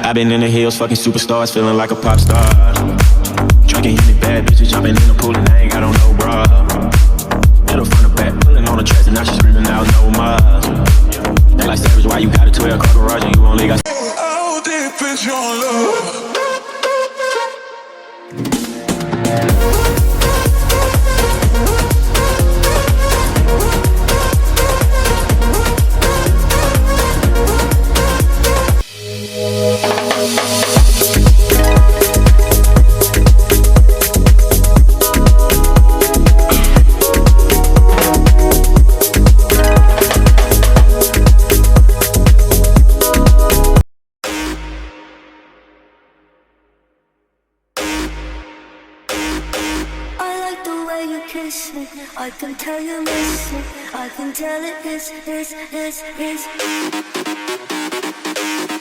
I've been in the hills, fucking superstars, feeling like a pop star. Drinking Henny, bad bitches jumping in the pool and I ain't got on no bra. Middle front to back, pulling on the tracks and now she screaming out no more. They like Savage, why you got a 12-car garage and you only got. How deep is your love? I can tell you miss it. I can tell it is.